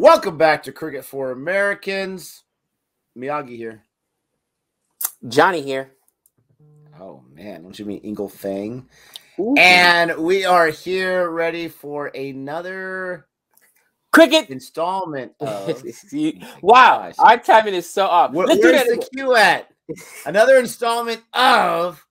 Welcome back to Cricket for Americans. Miyagi here. Johnny here. Oh, man. Don't you mean Ingle Fang? Ooh. And we are here ready for another cricket installment of... Wow, our timing is so off. Where's the cue at? Another installment of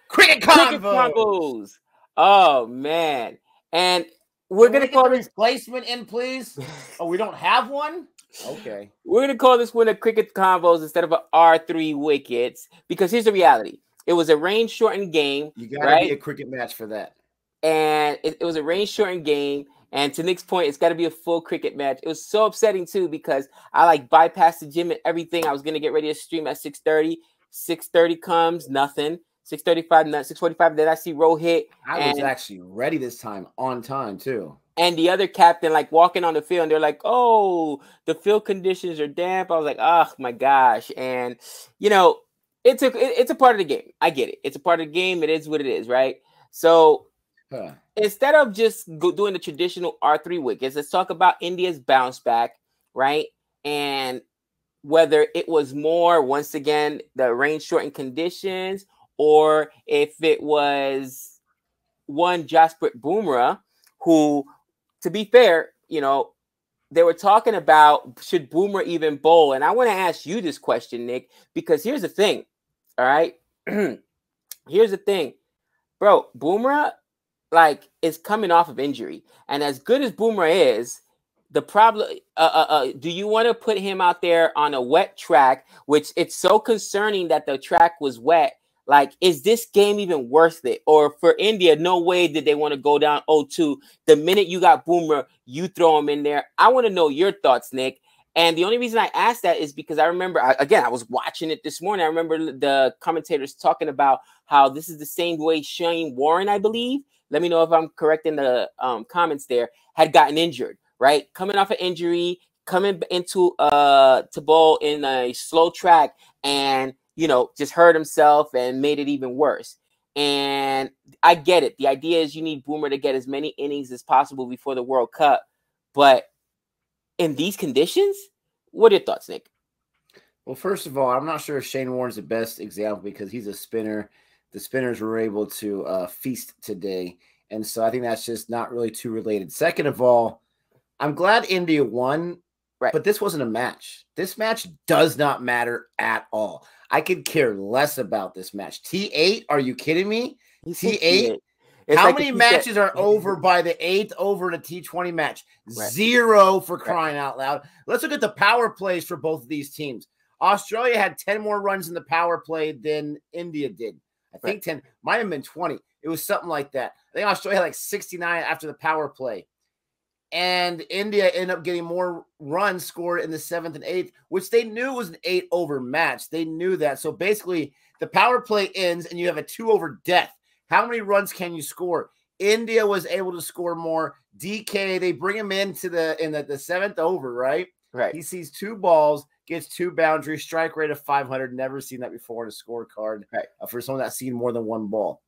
Cricket Convos. Oh, man. And we're going to call this replacement in, please. Oh, we don't have one? Okay. We're going to call this one a Cricket Convos instead of a R3 wickets, because here's the reality. It was a rain-shortened game. You got to be a cricket match for that. And it was a rain-shortened game. And to Nick's point, it's got to be a full cricket match. It was so upsetting, too, because I bypassed the gym and everything. I was going to get ready to stream at 6:30. 6:30 comes, nothing. 6:35, 6:45. Then I see Rohit. I was actually ready this time, on time too. And the other captain, walking on the field, and they're like, "Oh, the field conditions are damp." I was like, "Oh my gosh!" And it's a part of the game. I get it. It's a part of the game. It is what it is, right? So instead of just doing the traditional R3 wickets, let's talk about India's bounce back, right? And whether it was more, once again, the rain-shortened conditions, or if it was one Jasprit Bumrah, who, to be fair, they were talking about, should Bumrah even bowl? And I want to ask you this question, Nick, because here's the thing, all right? Here's the thing. Bro, Bumrah, is coming off of injury. And as good as Bumrah is, the problem, do you want to put him out there on a wet track, which it's so concerning that the track was wet? Is this game even worth it? Or for India, no way did they want to go down 0-2. The minute you got Bumrah, you throw him in there. I want to know your thoughts, Nick. And the only reason I asked that is because I remember, I was watching it this morning. I remember the commentators talking about how this is the same way Shane Warren, I believe, let me know if I'm correct in the comments there, had gotten injured, right? Coming off an injury, coming into to bowl in a slow track, and just hurt himself and made it even worse. And I get it. The idea is you need Bumrah to get as many innings as possible before the World Cup. But in these conditions, what are your thoughts, Nick? Well, first of all, I'm not sure if Shane Warren's the best example because he's a spinner. The spinners were able to feast today. And so I think that's just not really too related. Second of all, I'm glad India won, right? But this wasn't a match. This match does not matter at all. I could care less about this match. T8? Are you kidding me? T8? How many matches are over by the 8th over in a T20 match? Right. 0 for crying out loud. Let's look at the power plays for both of these teams. Australia had 10 more runs in the power play than India did. I think 10. Might have been 20. It was something like that. I think Australia had 69 after the power play. And India ended up getting more runs scored in the 7th and 8th, which they knew was an 8-over match. They knew that. So basically, the power play ends and you have a 2-over death. How many runs can you score? India was able to score more. DK, they bring him into the 7th over, right? Right. He sees 2 balls, gets 2 boundaries, strike rate of 500. Never seen that before in a scorecard for someone that's seen more than 1 ball.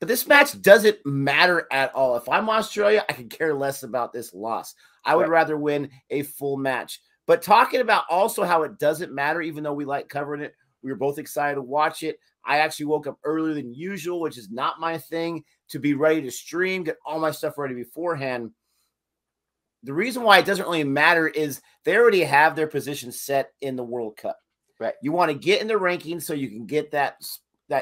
But this match doesn't matter at all. If I'm Australia, I could care less about this loss. I would rather win a full match. But talking about also how it doesn't matter, even though we like covering it, we were both excited to watch it. I actually woke up earlier than usual, which is not my thing, to be ready to stream, get all my stuff ready beforehand. The reason why it doesn't really matter is they already have their position set in the World Cup. Right. You want to get in the rankings so you can get that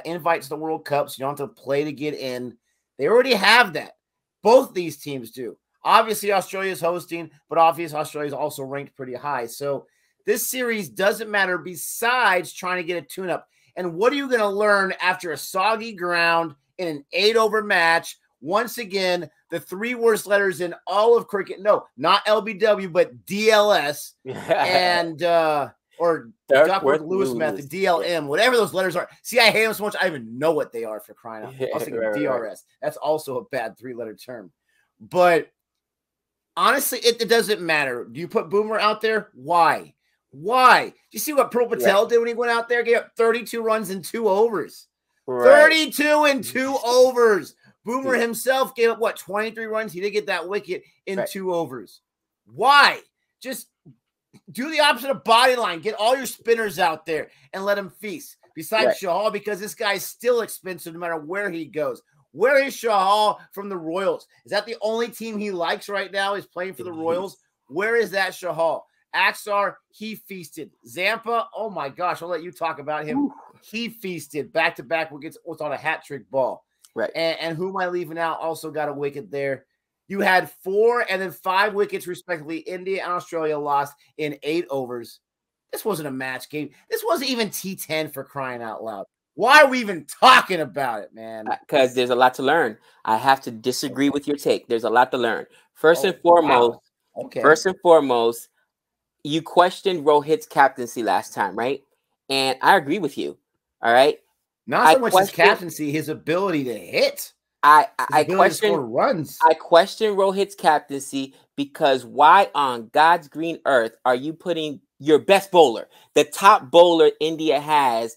invite to the World Cup, so you don't have to play to get in. They already have that. Both these teams do. Obviously, Australia is hosting, but obviously Australia is also ranked pretty high. So this series doesn't matter besides trying to get a tune-up. And what are you going to learn after a soggy ground in an 8-over match? Once again, the 3 worst letters in all of cricket. No, not LBW, but DLS. And or Duckworth-Lewis method, DLM, whatever those letters are. See, I hate them so much, I don't even know what they are for crying out. I was thinking DRS. That's also a bad 3-letter term. But honestly, it doesn't matter. Do you put Bumrah out there? Why? Why? You see what Pearl Patel did when he went out there? Gave up 32 runs in 2 overs. 32 in 2 overs. Bumrah himself gave up, 23 runs? He did get that wicket in 2 overs. Why? just do the opposite of body line. Get all your spinners out there and let him feast. Besides Shahal, because this guy's still expensive no matter where he goes. Where is Shahal from the Royals? Is that the only team he likes right now? Is playing for the Royals? Where is that Shahal? Axar, he feasted. Zampa, oh my gosh, I'll let you talk about him. Ooh. He feasted back-to-back wickets. What's on a hat trick ball. Right. And who am I leaving out? Also got a wicket there. You had 4 and then 5 wickets, respectively. India and Australia lost in 8 overs. This wasn't a match game. This wasn't even T10 for crying out loud. Why are we even talking about it, man? Because there's a lot to learn. I have to disagree with your take. There's a lot to learn. First and foremost, you questioned Rohit's captaincy last time, right? And I agree with you. All right. Not so much his captaincy, his ability to hit. I question runs. I question Rohit's captaincy because why on God's green earth are you putting your best bowler, the top bowler India has,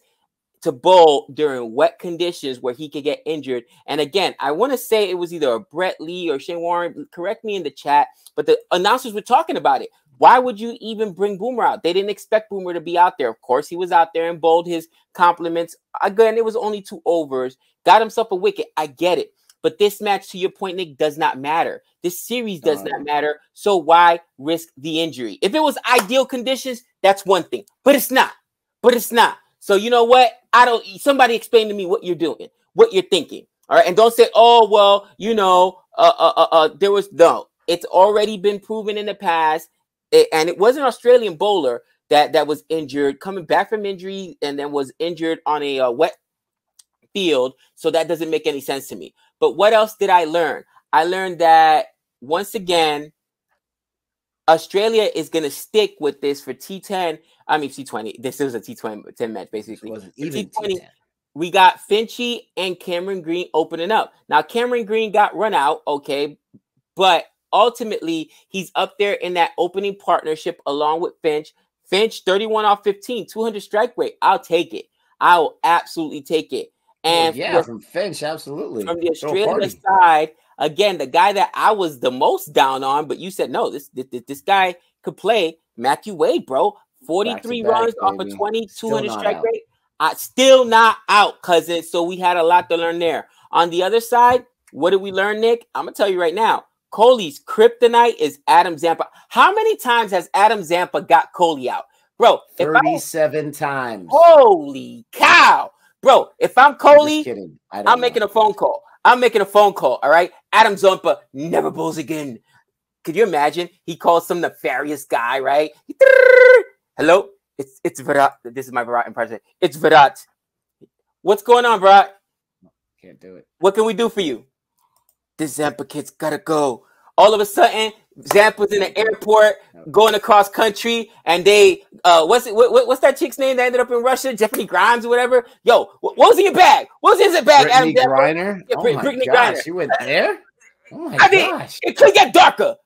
to bowl during wet conditions where he could get injured? And again, I want to say it was either a Brett Lee or Shane Warren. Correct me in the chat, but the announcers were talking about it. Why would you even bring Boomer out? They didn't expect Boomer to be out there. Of course, he was out there and bowled his compliments. Again, it was only 2 overs. Got himself a wicket. I get it. But this match, to your point, Nick, does not matter. This series does not matter. So why risk the injury? If it was ideal conditions, that's one thing. But it's not. So you know what? Somebody explain to me what you're doing, what you're thinking. All right. And don't say, oh, well, there was no. It's already been proven in the past. And it was an Australian bowler that was injured, coming back from injury, and then was injured on a wet field. So that doesn't make any sense to me. But what else did I learn? I learned that, once again, Australia is going to stick with this for T10. I mean, T20. This is a T20 match, basically. Wasn't even T20. We got Finchy and Cameron Green opening up. Now, Cameron Green got run out, okay, but ultimately, he's up there in that opening partnership along with Finch. Finch, 31 off 15, 200 strike rate. I'll take it. I will absolutely take it. And from Finch, absolutely. From the Australia side, again, the guy that I was the most down on, but you said, no, this guy could play. Matthew Wade, bro. 43 runs off of 20, 200 strike rate. Still not out, cousin. So we had a lot to learn there. On the other side, what did we learn, Nick? I'm going to tell you right now. Kohli's kryptonite is Adam Zampa. How many times has Adam Zampa got Kohli out? Bro, 37 times. Holy cow. Bro, if I'm Kohli, I'm making a phone call. All right? Adam Zampa never bowls again. Could you imagine? He calls some nefarious guy, right? Hello? It's Virat. This is my Virat impression. It's Virat. What's going on, Virat? Can't do it. What can we do for you? This Zampa kid's gotta go. All of a sudden, Zampa's in the airport, going across country, and they what's that chick's name that ended up in Russia? Jeffrey Grimes or whatever. Yo, what was in your bag? What was in his bag? Brittany Griner? Yeah, Brittany Griner. She went there? Oh my gosh. It could get darker.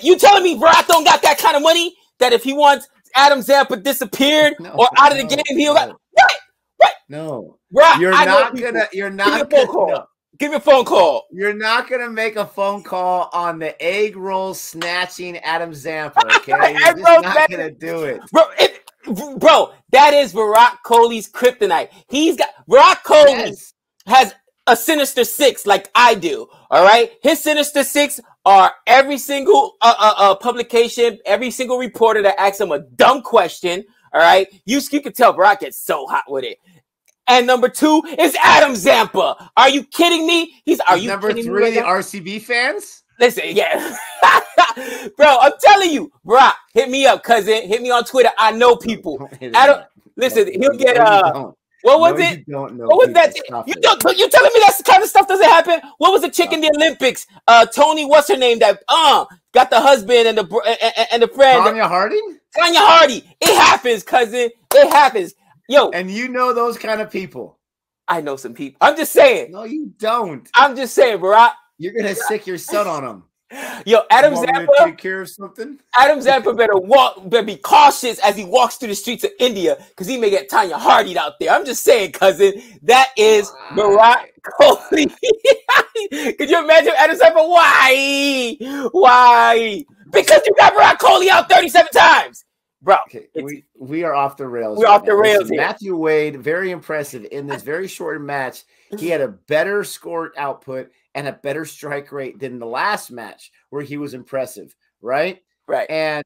You telling me Virat don't got that kind of money that if he wants Adam Zampa disappeared or out of the game, he'll got what? No. Virat, you're not gonna Give me a phone call. You're not going to make a phone call on the egg roll snatching Adam Zampa, okay? You're just not going to do it. Bro, that is Virat Kohli's kryptonite. Virat Kohli has a sinister 6 like I do, all right? His sinister 6 are every single publication, every single reporter that asks him a dumb question, all right? You can tell Virat gets so hot with it. And number 2 is Adam Zampa. Are you kidding me? Are you number 3, the RCB fans? Listen, yeah. Bro, I'm telling you, Brock, hit me up, cousin. Hit me on Twitter. I know people. Adam, listen, he'll get what was it? What was that? You telling me that kind of stuff doesn't happen? What was the chick in the Olympics? Tony, what's her name? That got the husband and the friend. Tanya Harding? Tanya Hardy. It happens, cousin. It happens. Yo, and you know those kind of people. I know some people. I'm just saying. No, you don't. I'm just saying, bro. You're gonna sick your son on them. Yo, Adam Zampa. Take care of something. Adam Zampa better be cautious as he walks through the streets of India because he may get Tanya Hardy out there. I'm just saying, cousin. That is Virat Kohli. Could you imagine Adam Zampa? Why? Because you got Varun Kumar out 37 times. Bro, okay, we are off the rails. We're off the rails here. Matthew Wade, very impressive in this very short match. He had a better score output and a better strike rate than the last match where he was impressive, right? Right. And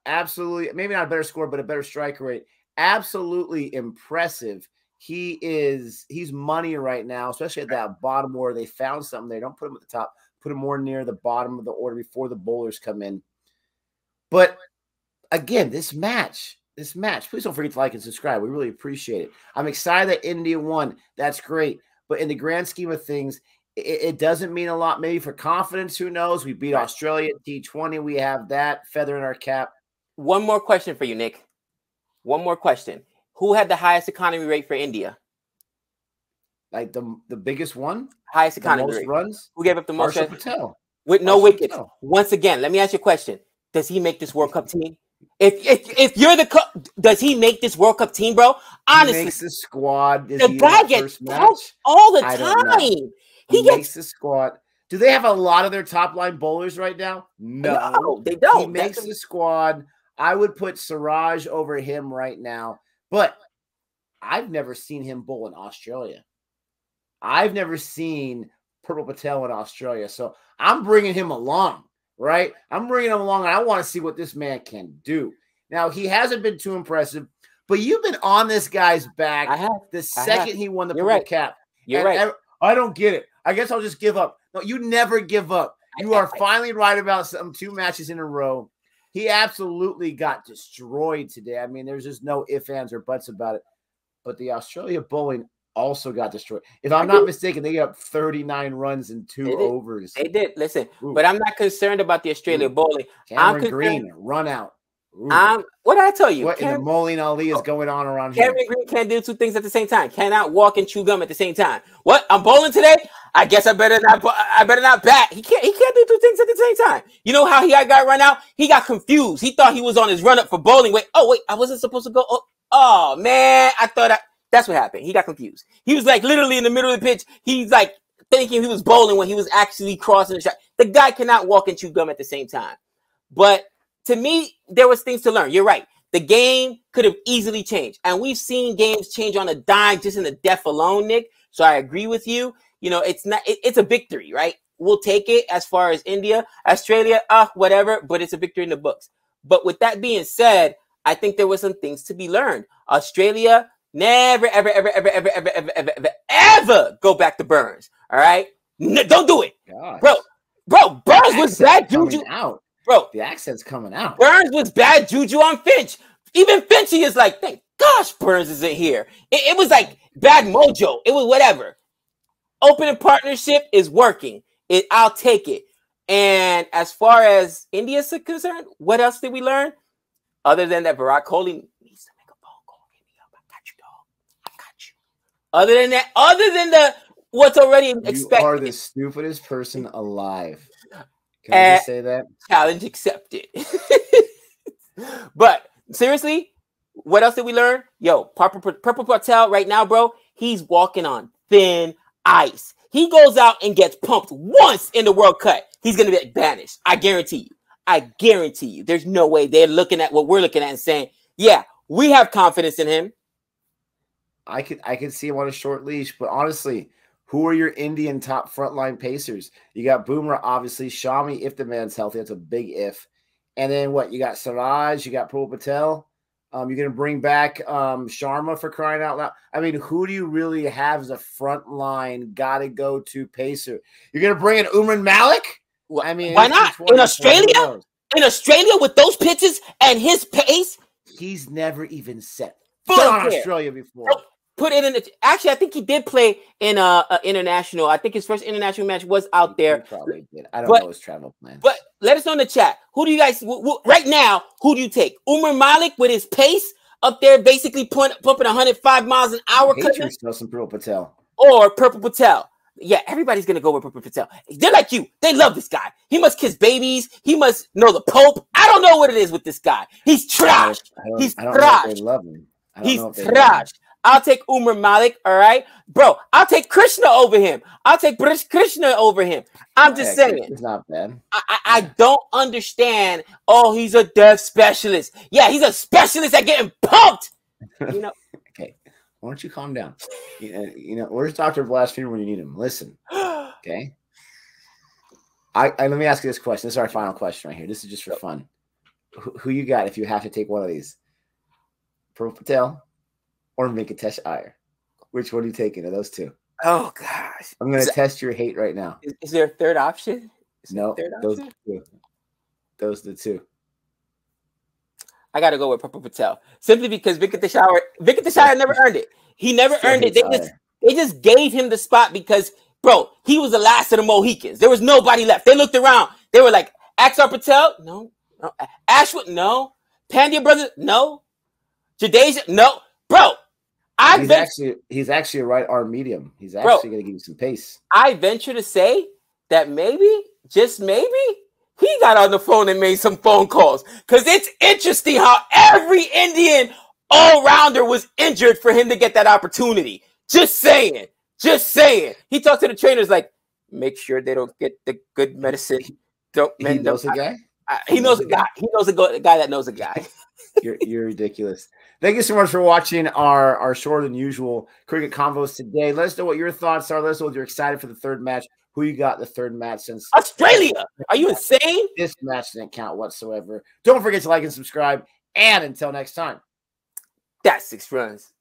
absolutely, maybe not a better score, but a better strike rate. Absolutely impressive. He's money right now, especially at that bottom order. They found something. They don't put him at the top, put him more near the bottom of the order before the bowlers come in. But again, this match, please don't forget to like and subscribe. We really appreciate it. I'm excited that India won. That's great. But in the grand scheme of things, it doesn't mean a lot. Maybe for confidence, who knows? We beat Australia at T20. We have that feather in our cap. One more question for you, Nick. One more question. Who had the highest economy rate for India? Like the biggest one? Highest economy rate. Runs? Who gave up the most? Harshal Patel. With no wickets. Once again, let me ask you a question. Does he make this World Cup team? If you're does he make this World Cup team, bro? Honestly, he makes the squad. The guy gets punked all the time. He makes the squad. Do they have a lot of their top line bowlers right now? No, they don't. He makes the squad. I would put Siraj over him right now, but I've never seen him bowl in Australia. I've never seen Purple Patel in Australia, so I'm bringing him along. Right? I'm bringing him along, and I want to see what this man can do. Now, he hasn't been too impressive, but you've been on this guy's back the second he won the purple cap. You're right. I don't get it. I guess I'll just give up. No, you never give up. You are finally right about some 2 matches in a row. He absolutely got destroyed today. I mean, there's just no ifs, ands, or buts about it. But the Australia bowling also got destroyed. If I'm not mistaken, they got 39 runs in 2 overs. They did. Listen, but I'm not concerned about the Australia bowling. Cameron Green, run out. What did I tell you? What in the Moline Ali is going on around here? Cameron Green can't do 2 things at the same time. Cannot walk and chew gum at the same time. What? I'm bowling today? I guess I better not bat. He can't do 2 things at the same time. You know how he got run out? He got confused. He thought he was on his run up for bowling. Wait, I wasn't supposed to go. Oh man, that's what happened. He got confused. He was like literally in the middle of the pitch. He's like thinking he was bowling when he was actually crossing the shot. The guy cannot walk and chew gum at the same time. But to me, there was things to learn. You're right. The game could have easily changed. And we've seen games change on a dime just in the death alone, Nick. So I agree with you. You know, it's a victory, right? We'll take it as far as India, Australia, whatever, but it's a victory in the books. But with that being said, I think there were some things to be learned. Australia, never, ever go back to Burns. All right? Don't do it. Gosh. Bro, Burns was bad juju. Bro, the accent's coming out. Burns was bad juju on Finch. Even Finchy is like, thank gosh Burns isn't here. It was like bad mojo. It was whatever. Opening partnership is working. I'll take it. And as far as India's concerned, what else did we learn? Other than that, Virat Kohli needs to make a phone call. Hit me up. I got you, dog. I got you. Other than what's already expected. You are the stupidest person alive. Can I just say that? Challenge accepted. But seriously, what else did we learn? Yo, Purple Patel right now, bro, he's walking on thin ice. He goes out and gets pumped once in the World Cup. He's going to get banished. I guarantee you. There's no way they're looking at what we're looking at and saying, yeah, we have confidence in him. I could see him on a short leash, but honestly, who are your Indian top frontline pacers? You got Boomer, obviously. Shami, if the man's healthy, that's a big if. And then what? You got Siraj, you got Purple Patel. You're going to bring back Sharma for crying out loud. I mean, who do you really have as a frontline gotta-go-to pacer? You're going to bring in Umran Malik? I mean, why not? In Australia? In Australia with those pitches and his pace? He's never even set foot on Australia before. Put it in the. Actually, I think he did play in international. I think his first international match was out there. He probably did. I don't know his travel plans. But let us know in the chat. Who do you guys right now? Who do you take? Umar Malik with his pace up there, basically pumping 105 miles an hour. Patriots know some Purple Patel or Purple Patel. Yeah, everybody's gonna go with Purple Patel. They're like you. They love this guy. He must kiss babies. He must know the Pope. I don't know what it is with this guy. He's trash. He's trash. They love him. He's trash. I'll take Umar Malik. All right, bro. I'll take Krishna over him. I'll take British Krishna over him. I'm just saying. It's not bad. I don't understand. Oh, he's a death specialist. Yeah, he's a specialist at getting pumped. You know. Okay, why don't you calm down? You know, where's Dr. Blasphemer when you need him? Listen. Okay. Let me ask you this question. This is our final question right here. This is just for fun. Who you got if you have to take one of these? Prabhu Patel or Venkatesh Iyer? Which one are you taking of those two? Oh gosh, I'm going to test your hate right now. Is there a third option? No, those are the two. I got to go with Prabhu Patel simply because Venkatesh Iyer never earned it. He never earned it. They just gave him the spot because, bro, he was the last of the Mohicans. There was nobody left. They looked around. They were like, Axar Patel, no. Ashwood, no. Pandya brothers, no. Jadeja, no. Bro, he's actually a right arm medium. He's actually going to give you some pace. I venture to say that maybe, just maybe, he got on the phone and made some phone calls. Because it's interesting how every Indian all-rounder was injured for him to get that opportunity. Just saying. Just saying. He talked to the trainers like, make sure they don't get the good medicine. He knows a guy? He knows a guy. He knows a guy that knows a guy. You're ridiculous. Thank you so much for watching our shorter than usual cricket convos today. Let us know what your thoughts are. Let us know if you're excited for the third match. Who you got the third match since Australia? Are you insane? This match didn't count whatsoever. Don't forget to like and subscribe. And until next time. That's 6 runs.